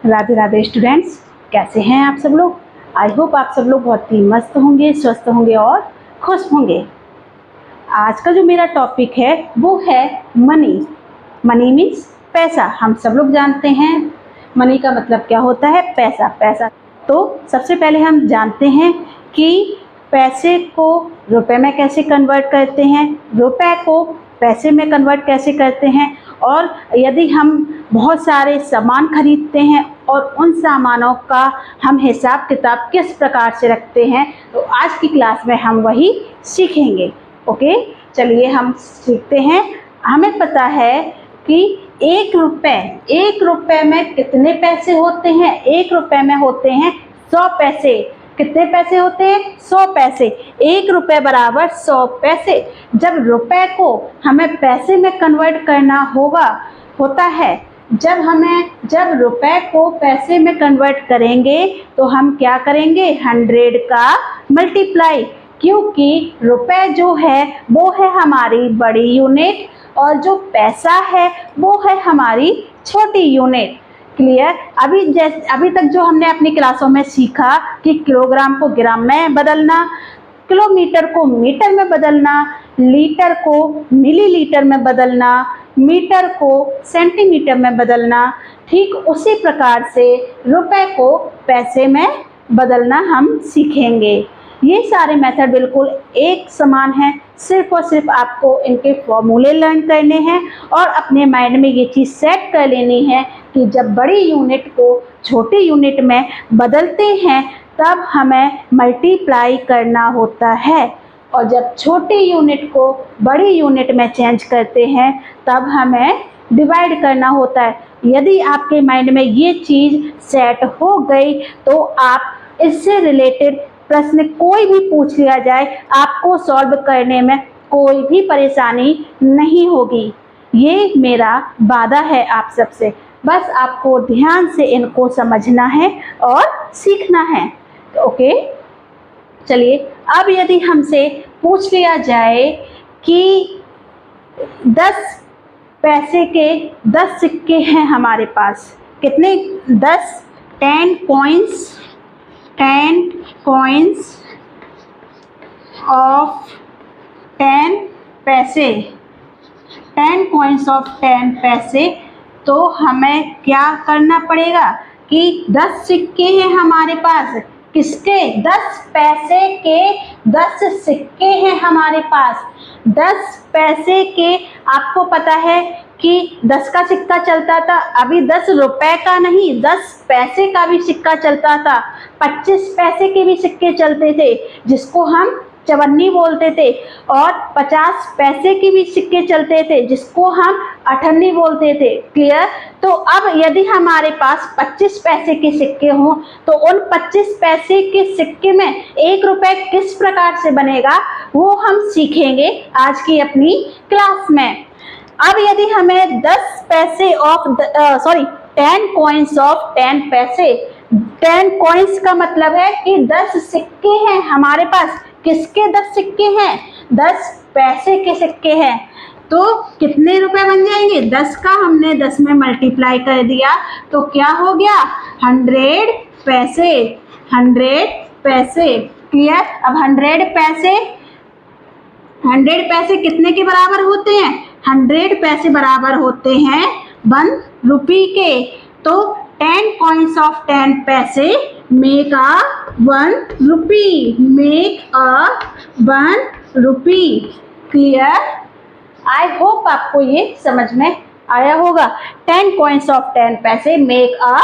Radhe Radhe students, कैसे हैं आप सब लोग। आई होप आप सब लोग बहुत ही मस्त होंगे, स्वस्थ होंगे और खुश होंगे। आज का जो मेरा टॉपिक है वो है मनी। मनी मीन्स पैसा। हम सब लोग जानते हैं मनी का मतलब क्या होता है, पैसा। पैसा तो सबसे पहले हम जानते हैं कि पैसे को रुपए में कैसे कन्वर्ट करते हैं, रुपए को पैसे में कन्वर्ट कैसे करते हैं, और यदि हम बहुत सारे सामान खरीदते हैं और उन सामानों का हम हिसाब किताब किस प्रकार से रखते हैं, तो आज की क्लास में हम वही सीखेंगे। ओके, चलिए हम सीखते हैं। हमें पता है कि एक रुपए में कितने पैसे होते हैं। एक रुपए में होते हैं 100 पैसे। कितने पैसे होते हैं? 100 पैसे। एक रुपए बराबर 100 पैसे। जब रुपए को हमें पैसे में कन्वर्ट करना होता है, जब रुपए को पैसे में कन्वर्ट करेंगे तो हम क्या करेंगे? 100 का मल्टीप्लाई, क्योंकि रुपए जो है वो है हमारी बड़ी यूनिट और जो पैसा है वो है हमारी छोटी यूनिट। क्लियर? अभी तक जो हमने अपनी क्लासों में सीखा कि किलोग्राम को ग्राम में बदलना, किलोमीटर को मीटर में बदलना, लीटर को मिलीलीटर में बदलना, मीटर को सेंटीमीटर में बदलना, ठीक उसी प्रकार से रुपए को पैसे में बदलना हम सीखेंगे। ये सारे मेथड बिल्कुल एक समान हैं, सिर्फ और सिर्फ आपको इनके फॉर्मूले लर्न करने हैं और अपने माइंड में ये चीज़ सेट कर लेनी है कि जब बड़ी यूनिट को छोटी यूनिट में बदलते हैं तब हमें मल्टीप्लाई करना होता है, और जब छोटी यूनिट को बड़ी यूनिट में चेंज करते हैं तब हमें डिवाइड करना होता है। यदि आपके माइंड में ये चीज़ सेट हो गई तो आप इससे रिलेटेड प्रश्न कोई भी पूछ लिया जाए, आपको सॉल्व करने में कोई भी परेशानी नहीं होगी। ये मेरा वादा है आप सबसे। बस आपको ध्यान से इनको समझना है और सीखना है। ओके, चलिए अब यदि हमसे पूछ लिया जाए कि 10 पैसे के 10 सिक्के हैं हमारे पास, कितने? 10 coins of 10 पैसे। 10 coins of 10 पैसे। तो हमें क्या करना पड़ेगा कि 10 सिक्के हैं हमारे पास। किसके? 10 पैसे के 10 सिक्के हैं हमारे पास। 10 पैसे के, आपको पता है कि 10 का सिक्का चलता था, अभी 10 रुपए का नहीं 10 पैसे का भी सिक्का चलता था। 25 पैसे के भी सिक्के चलते थे जिसको हम चवन्नी बोलते थे, और 50 पैसे के भी सिक्के चलते थे जिसको हम अठन्नी बोलते थे। क्लियर? तो अब यदि हमारे पास 25 पैसे के सिक्के हों तो उन 25 पैसे के सिक्के में 1 रुपए किस प्रकार से बनेगा वो हम सीखेंगे आज की अपनी क्लास में। अब यदि हमें 10 पैसे ऑफ 10 coins ऑफ 10 पैसे, 10 coins का मतलब है कि 10 सिक्के हैं हमारे पास। किसके 10 सिक्के हैं? 10 पैसे के सिक्के हैं। तो कितने रुपए बन जाएंगे? 10 का हमने 10 में मल्टीप्लाई कर दिया तो क्या हो गया? 100 पैसे। 100 पैसे। क्लियर? अब 100 पैसे कितने के बराबर होते हैं? 100 पैसे बराबर होते हैं 1 रुपये के। तो 10 coins of 10 पैसे make a 1 rupee। make a 1 rupee। Clear? I hope आपको ये समझ में आया होगा। 10 coins of 10 पैसे make a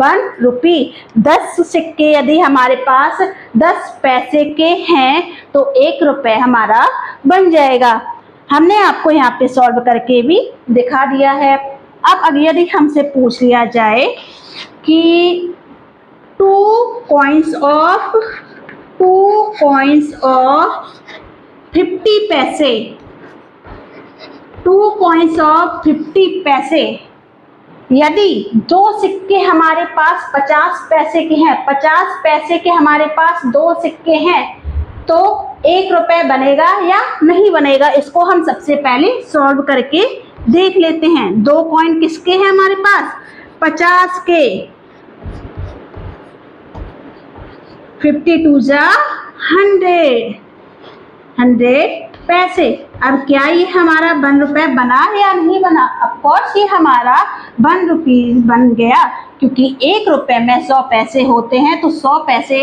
1 rupee। 10 सिक्के यदि हमारे पास 10 पैसे के हैं तो 1 रुपए हमारा बन जाएगा। हमने आपको यहाँ पे सॉल्व करके भी दिखा दिया है। अब यदि हमसे पूछ लिया जाए कि 2 coins of 50 पैसे, 2 coins of 50 पैसे। यदि 2 सिक्के हमारे पास 50 पैसे के हैं, 50 पैसे के हमारे पास 2 सिक्के हैं, तो 1 रुपए बनेगा या नहीं बनेगा, इसको हम सबसे पहले सॉल्व करके देख लेते हैं। 2 कॉइन किसके हैं हमारे पास? 50 के। 50 टू जा 100, 100 पैसे। अब क्या ये हमारा 1 रुपये बना या नहीं बना? ऑफकोर्स ये हमारा 1 रुपीज़ बन गया, क्योंकि 1 रुपये में 100 पैसे होते हैं, तो 100 पैसे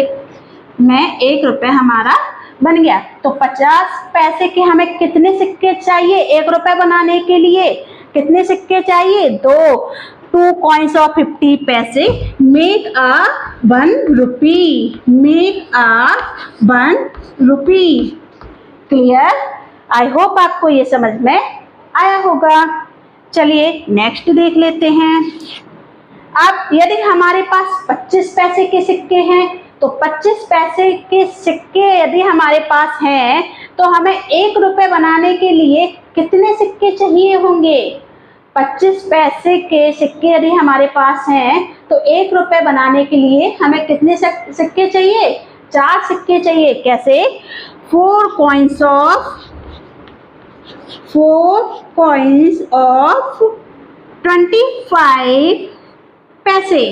में 1 रुपये हमारा बन गया। तो 50 पैसे के हमें कितने सिक्के चाहिए 1 रुपये बनाने के लिए? कितने सिक्के चाहिए? 2 coins of 50 पैसे make a 1 rupee, make a 1 rupee. Clear? I hope आपको ये समझ में आया होगा। चलिए नेक्स्ट देख लेते हैं। अब यदि हमारे पास 25 पैसे के सिक्के हैं, तो 25 पैसे के सिक्के यदि हमारे पास हैं, तो हमें 1 रुपये बनाने के लिए कितने सिक्के चाहिए होंगे? 25 पैसे के सिक्के यदि हमारे पास हैं, तो 1 रुपये बनाने के लिए हमें कितने सिक्के चाहिए? 4 सिक्के चाहिए। कैसे? 4 coins of 25 पैसे।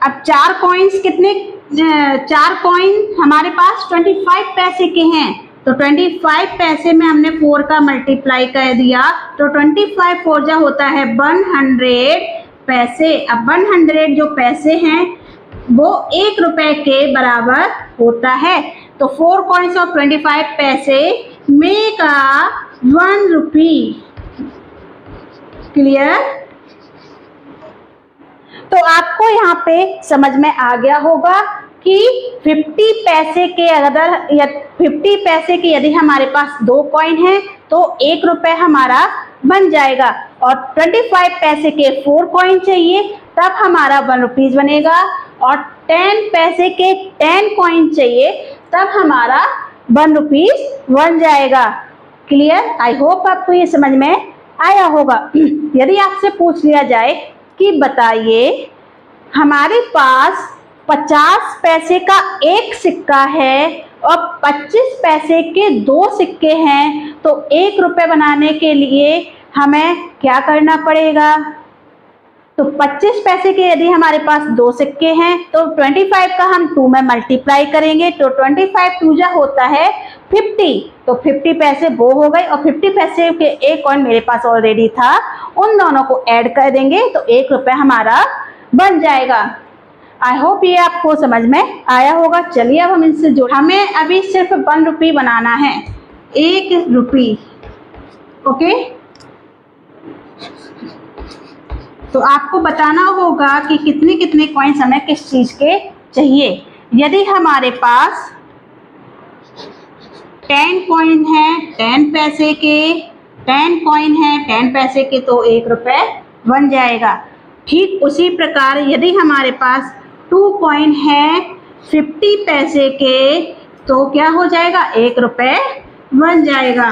अब 4 कॉइन्स कितने? 4 कॉइन हमारे पास 25 पैसे के हैं, तो 25 पैसे में हमने 4 का मल्टीप्लाई कर दिया, तो 25 4 जा होता है 100 पैसे। अब 100 जो पैसे हैं वो 1 रुपये के बराबर होता है। तो 4 coins of 25 पैसे मेक अ 1 रुपी। क्लियर? तो आपको यहाँ पे समझ में आ गया होगा कि 50 पैसे के अगर 50 पैसे के यदि हमारे पास 2 कॉइन हैं, तो 1 रुपये हमारा बन जाएगा, और 25 पैसे के 4 कॉइन चाहिए, तब हमारा 1 रुपीज़ बनेगा, और 10 पैसे के 10 कॉइन चाहिए, तब हमारा 1 रुपीज़ बन जाएगा। क्लियर? आई होप आपको ये समझ में आया होगा। यदि आपसे पूछ लिया जाए कि बताइए हमारे पास 50 पैसे का एक सिक्का है और 25 पैसे के 2 सिक्के हैं, तो 1 रुपये बनाने के लिए हमें क्या करना पड़ेगा? तो 25 पैसे के यदि हमारे पास 2 सिक्के हैं, तो 25 का हम 2 में मल्टीप्लाई करेंगे, तो 25 2 जा होता है 50, तो 50 पैसे वो हो गए, और 50 पैसे के एक कॉइन मेरे पास ऑलरेडी था, उन दोनों को ऐड कर देंगे, तो 1 रुपये हमारा बन जाएगा। आई होप ये आपको समझ में आया होगा। चलिए अब हम इनसे जोड़, हमें अभी सिर्फ 1 रुपी बनाना है, 1 रुपी। ओके, तो आपको बताना होगा कि कितने कितने कॉइन्स हमें किस चीज़ के चाहिए। यदि हमारे पास 10 कॉइन है 10 पैसे के, 10 कॉइन है 10 पैसे के, तो 1 रुपये बन जाएगा। ठीक उसी प्रकार यदि हमारे पास 2 कॉइन है 50 पैसे के, तो क्या हो जाएगा? 1 रुपये बन जाएगा।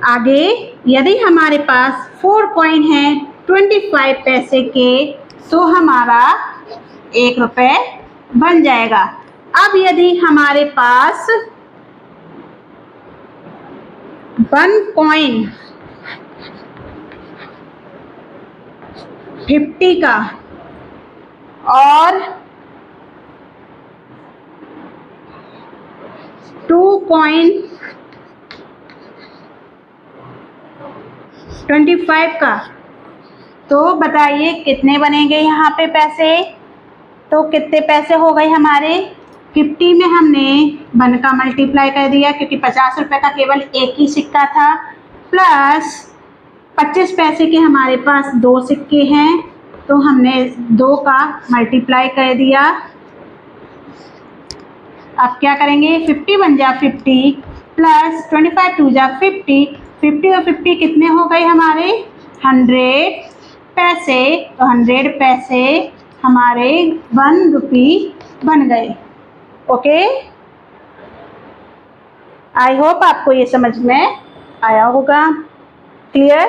आगे यदि हमारे पास 4 कॉइन है 25 पैसे के, तो हमारा 1 रुपये बन जाएगा। अब यदि हमारे पास 1 कॉइन 50 का और 2 कॉइन 25 का, तो बताइए कितने बनेंगे यहाँ पे पैसे? तो कितने पैसे हो गए हमारे? 50 में हमने 1 का मल्टीप्लाई कर दिया, क्योंकि 50 रुपये का केवल एक ही सिक्का था, प्लस 25 पैसे के हमारे पास 2 सिक्के हैं, तो हमने 2 का मल्टीप्लाई कर दिया। अब क्या करेंगे? 50 बन जा 50 प्लस 25 2 जा 50, 50 और 50 कितने हो गए हमारे? 100 पैसे। तो 100 पैसे हमारे 1 रुपी बन गए। ओके, आई होप आपको ये समझ में आया होगा। क्लियर?